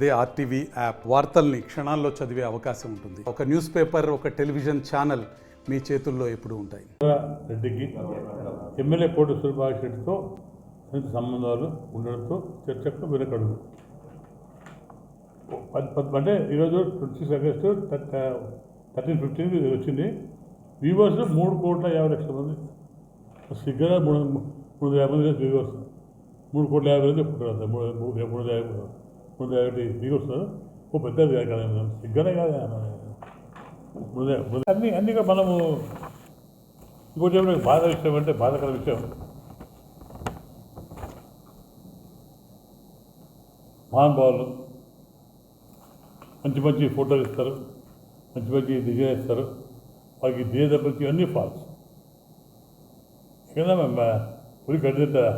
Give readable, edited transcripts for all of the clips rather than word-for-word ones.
అదే RTV app వార్తల్ని క్షణాల్లో చదివే అవకాశం ఉంటుంది. ఒక న్యూస్ పేపర్, ఒక టెలివిజన్ ఛానల్ మీ చేతుల్లో ఎప్పుడూ ఉంటాయి. రెడ్డికి ఎమ్మెల్యే కోట సుభాష్ రెడ్డితో సంబంధాలు ఉండడంతో చర్చకు వెనకడుగు. అంటే ఈరోజు 26 ఆగస్టు 13:15 వచ్చింది. వ్యూవర్స్ 3,50,00,000 మంది. సిగ్గర 350 మంది వ్యూవర్స్, 3,50,00,000 మంది చెప్పుకుంటారు. 350 వ్యూవర్స్ ఓ పెద్దది కాదు, సిగ్గరే కాదు. అన్నీ మనము ఇంకోటి ఏమైనా బాధ విషయం అంటే బాధకర విషయం, మహానుభావులు మంచి మంచి ఫోటోలు ఇస్తారు, మంచి మంచి డిజైన్ ఇస్తారు, వాళ్ళకి దేశ ప్రతి అన్నీ ఫాల్స్. ఇక్కడ పులి గడ్డితారా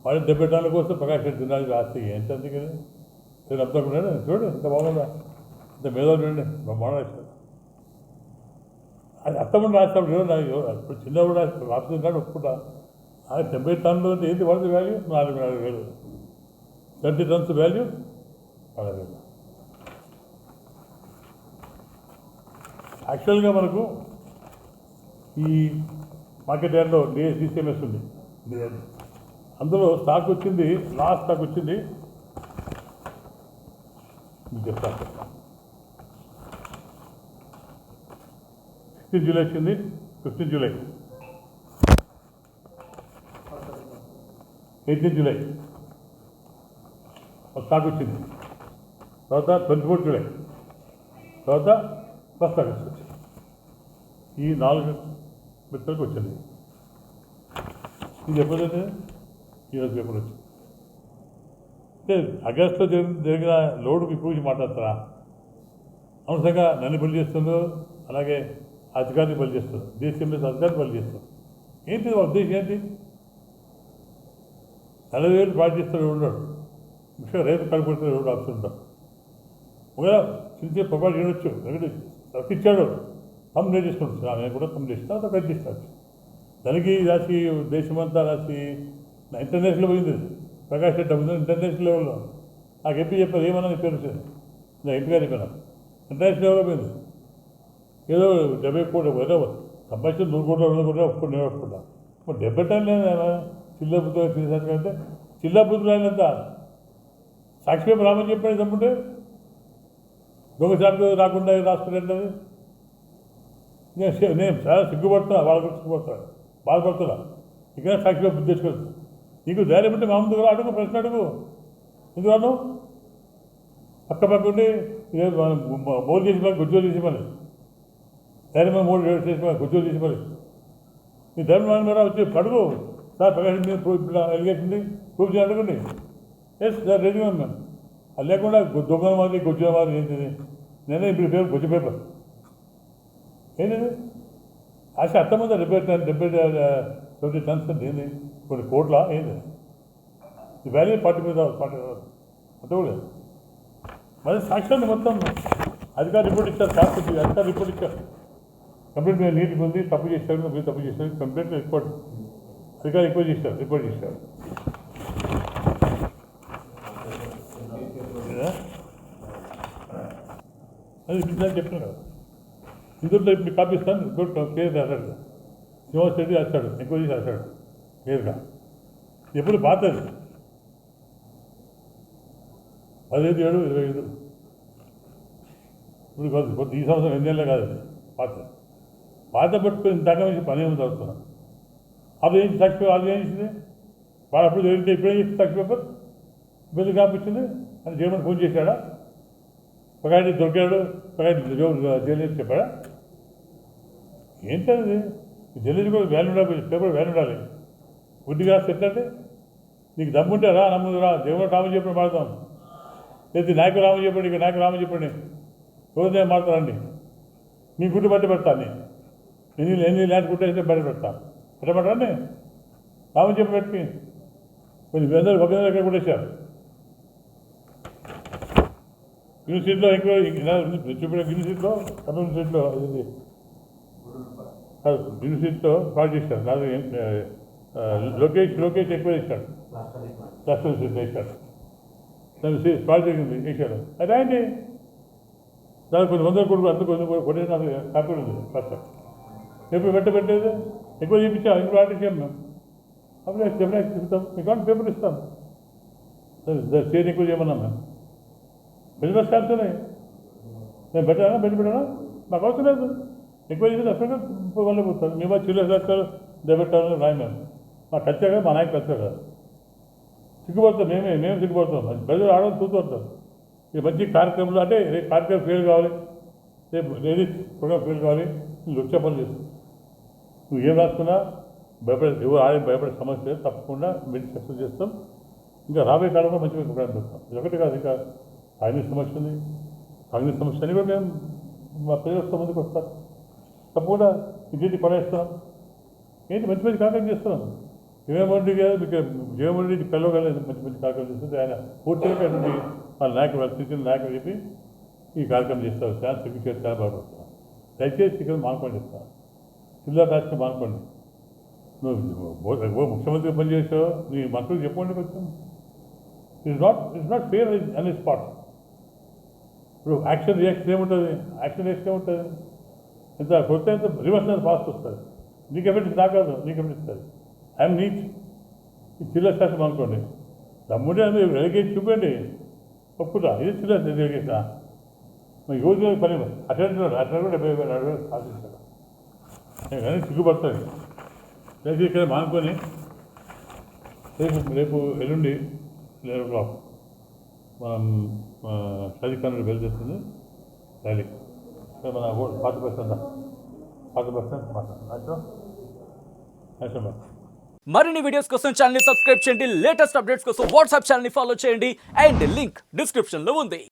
వాడి 70 ఏళ్ళ కోసం ప్రకాష్ రెడ్డి తినాలి రాస్తే ఎంత అందుకని నేను అంతా చూడండి ఎంత బాగుందా, ఇంత మేధావులు చూడండి బ్రహ్మాండ ఇస్తారు. అది అర్థమని రాస్తాడు. ఇప్పుడు చిన్నప్పుడు రాస్తున్నాడు ఒప్పుకుంటా. 70 టన్నులు అంటే ఏంటి వాళ్ళది వాల్యూ? 4,000. 30 turns value 4,000. యాక్చువల్గా మనకు ఈ మార్కెట్ యార్డ్లో DCMS ఉంది. అందులో స్టాక్ వచ్చింది, లాస్ట్ స్టాక్ వచ్చింది మీకు చెప్తాను. 16 జూలై వచ్చింది, 15 జూలై, 18 జూలై స్టాక్ వచ్చింది. తర్వాత 24 జూలై, తర్వాత 1 ఆగస్టు వచ్చింది. ఈ 4 మిత్రులకు వచ్చింది. ఇది చెప్పలేదు, ఈరోజు పేపర్ వచ్చింది. అంటే ఆగస్టులో జరిగిన లోడు మీ గురించి మాట్లాడతారా? అనవసరంగా నన్ను బలి చేస్తుందో, అలాగే అధికారిని బలి చేస్తుంది, DCMS అధికారిని బలి చేస్తుంది. ఏంటి వాళ్ళ ఉద్దేశం ఏంటి? 40,000 పాటు చేస్తాడు ఉన్నాడు, ముఖ్యంగా రైతు కడుపుడుతున్న రోడ్డు ఆప్షన్ ఉంటాడు. ఒకవేళ చిన్న పొరపాటు చేయవచ్చు, రక్షించాడు, కంప్లైంట్ చేసుకుంటు. నేను కూడా కంప్లైంట్ చేసిన, తర్వాత చేస్తాను. దానికి రాసి దేశమంతా రాసి ఇంటర్నేషనల్ పోయింది. ప్రకాష్ రెడ్డి అవుతుంది ఇంటర్నేషనల్ లెవెల్లో. నాకు ఎంపీ చెప్పారు, ఏమన్నా నీ పేరు వచ్చింది, నేను ఎంపీగా చెప్పాను. ఇంటర్నేషనల్ లెవెల్లో పోయింది. ఏదో 70 కోట్లు ఏదో సంపాదించిన 100 కోట్లు 200 కోట్లు ఒప్పుకుంటా, నేను ఒప్పుకుంటా. మరి 70 టన్నులు చిల్లబుద్ధి తీసేసరికంటే చిల్లబుద్ధి రాయినంత సాక్షి పేపర్ రామని చెప్పాడు. చంపుంటే దొంగ సాక్షి రాకుండా రాసుకునేది. నేను చాలా సిగ్గుపడుతున్నా, వాళ్ళ గురించి సిగ్గుపడుతున్నా, బాధపడుతున్నా. ఇక్కడ సాక్షి పేపర్ బుద్ధి తెచ్చుకోవచ్చు. నీకు ధైర్యం ఉంటే మా ముందుకు అడుగు, ప్రశ్న అడుగు. ఎందుకు రాను? పక్కపక్కుండి మోలు చేసి మళ్ళీ గుజ్జోలు చేసి మళ్ళీ ధైర్యమైన మోడు చేసి మళ్ళీ గుజ్జోలు చేసి మళ్ళీ నీ ధైర్యం మీద వచ్చి అడుగు. సార్ ప్రకాశం మీద ఎలిగేషన్ ప్రూఫ్ చేసి అడుగుండి. Yes sir ready ma'am. అది లేకుండా దొంగల మాది గుజ్జుల మాది ఏంటిది? నేనే ఇప్పుడు పేపర్ గుజ్జు పేపర్ ఏంటిది? ఆశ అర్థమైందా? 70 టన్స్ అంటే ఏంది? కొన్ని కోట్ల ఏంది? ఈ వాల్యూ 40 మీద 40 అంత కూడా మరి సాక్ష్యాన్ని మొత్తం అధికారి రిపోర్ట్ ఇచ్చారు. కాకపోతే అధికారి రిపోర్ట్ ఇచ్చారు. కంప్లీట్ మీద నీటికి ఉంది, తప్పు చేశారు, మీరు తప్పు చేశారు, కంప్లీట్ రిపోర్ట్ అధికారి రిపోర్ట్ చేశారు. అది ఇప్పించాలని చెప్తున్నాను కదా. ఇందులో ఇప్పుడు కాపీ ఇస్తాను. రిపోర్ట్ క్లియర్ రాశాడు, శ్రీనివాస్ రెడ్డి రాశాడు, ఎంక్వైరీ రాశాడు క్లియర్గా. ఎప్పుడు పాతది 15/7/25. ఇప్పుడు కాదు, ఈ సంవత్సరం 8 నెలలే కాదు, అది పాత పట్టుకొని ఇంతగా నుంచి పని ఏమి చదువుతున్నాం. అది ఏం సాక్షి పేపర్, అది ఏం ఇచ్చింది వాడు అప్పుడు జరిగితే ఇప్పుడేం చేసింది సాక్షి పేపర్? ఇబ్బంది కాపించింది అని జగన్ ఫోన్ చేశాడా? ప్రకాష్ దొరికాడు, ప్రకాష్ జైలు చెప్పాడా? ఏంటది? జల్లి కూడా వాల్యూ ఉండాలి, పేపర్ వాల్యూ ఉండాలి. బుద్ధిగా ఎట్లంటే నీకు దమ్ముంటే రా, నమ్ముదు రా. దేవుడు రామని చెప్పండి మాడతాం, లేదు నాయకుడు రామని చెప్పండి, ఇక నాయకుడు రామని చెప్పండి, రోజు మాడతానండి. మీ గుడ్డు బట్టి పెడతాను, ఎన్ని ల్యాండ్ గుట్టేస్తే బట్టి పెడతాను. పెట్టమంటారండి రామని చెప్పి పెట్టి కొన్ని అందరూ ఒక దగ్గర కొట్టేశారు. యూనివర్సిటీలో చూపించిన యూనివర్సిటీలో యూనివర్సిటీలో యూనివర్సిటీలో పాటు చేశారు. నాకు లోకేష్ ఎక్కువ చేశాడు, క్లస్టర్ చేశాడు. దాన్ని స్పాట్ జరిగింది వేసాడు అది రాయండి. దానికి కొన్ని వందల కొడుకు అంత కొన్ని కొట్టిన కాపీ ఉంది ఫస్ట్ ఎప్పుడు పెట్టేది ఎక్కువ చూపించాం ఇంట్లో ఆర్టించాం మేము అప్పుడు డెఫినెట్ చెప్తాం మీకు పేపర్ ఇస్తాం స్టేజ్ ఎక్కువ చేయమన్నాం మేము బిజినెస్ స్టాంప్స్ ఉన్నాయి మేము పెట్టానా మాకు అవసరం లేదు ఎక్కువ చేసి అసలు వల్ల పోతారు మేము చిల్లర రాస్తారు దెబ్బెట్టాలని రాయి మేము మా కచ్చాగా మా నాయకు కచ్చాగా సిగ్గుపడతాం మేము సిగ్గుపడతాం ప్రజలు ఆడడం చూస్తుంటారు ఈ మంచి కార్యక్రమంలో అంటే రేపు కార్యక్రమం ఫెయిల్ కావాలి రేపు ఏది ప్రోగ్రామ్ ఫెయిల్ కావాలి లొచ్చ పనులు చేస్తాం నువ్వు ఏం రాసుకున్నా ఎవరు ఆడే భయపడే సమస్య తప్పకుండా మేము సక్సెస్ చేస్తాం. ఇంకా రాబోయే కాలంలో మంచి ప్రోగ్రామ్ చేస్తాం. ఇది ఒకటి కాదు, ఇంకా కాంగ్రెస్ సమస్య ఉంది. కాంగ్రెస్ సమస్య అని కూడా మేము మా ప్రజల ముందుకు వస్తాం. తప్పకుండా ఇంటి పడేస్తాం. ఏంటి మంచి మంచి కార్యక్రమం చేస్తున్నాం. జగన్మోహన్ రెడ్డి గారు మీకు జగన్మోహన్ రెడ్డి పిల్లవగలేదు మంచి మంచి కార్యక్రమం చేస్తుంది. ఆయన పూర్తిగా వాళ్ళ నాయకులు వాళ్ళ స్థితిని నాయకులు చెప్పి ఈ కార్యక్రమం చేస్తారు. చాలా సిగ్గు చాలా బాగుపడుతున్నాం. దయచేసి ఇక్కడ మానుకోండి చెప్తాను. జిల్లా రాష్ట్రం మానుకోండి. నువ్వు ముఖ్యమంత్రి పనిచేసావు నీ మంత్రులు చెప్పండి కొంచెం. ఇట్స్ నాట్ ఫెయిర్ అనే స్పాట్. ఇప్పుడు యాక్షన్ రియాక్షన్ ఏముంటుంది? యాక్షన్ రియాక్షన్ ఏముంటుంది? ఎంత కొడితే ఎంత రివర్స్ ఫాస్ట్ వస్తుంది. నీకు ఎఫెక్ట్ కాదు, నీకు ఎఫెక్ట్ ఇస్తుంది. ఐఎమ్ నీట్ ఈ జిల్లా శాస్త్రం అనుకోండి. తమ్ముడే అని ఎలిగేషన్ చూపండి, ఒప్పుదా ఇది జిల్లా ఎలిగేషన్ యువత పని అట్లా కూడా 70,000 సాధిస్తాడు. నేను కానీ సిగ్గుపడతాను. లేదు ఇక్కడ మానుకొని రేపు ఎల్లుండి 11 o'clock మనం షాదీ ఖాన్ బయలుదేరుతుంది ర్యాలీ. మన 40% మాట్లాడుతున్నాం. మరిన్ని వీడియోస్ కోసం ఛానల్ ని సబ్స్క్రైబ్ చేయండి. లేటెస్ట్ అప్డేట్స్ కోసం వాట్సాప్ ఛానల్ ని ఫాలో చేయండి. అండ్ లింక్ డిస్క్రిప్షన్ లో ఉంది.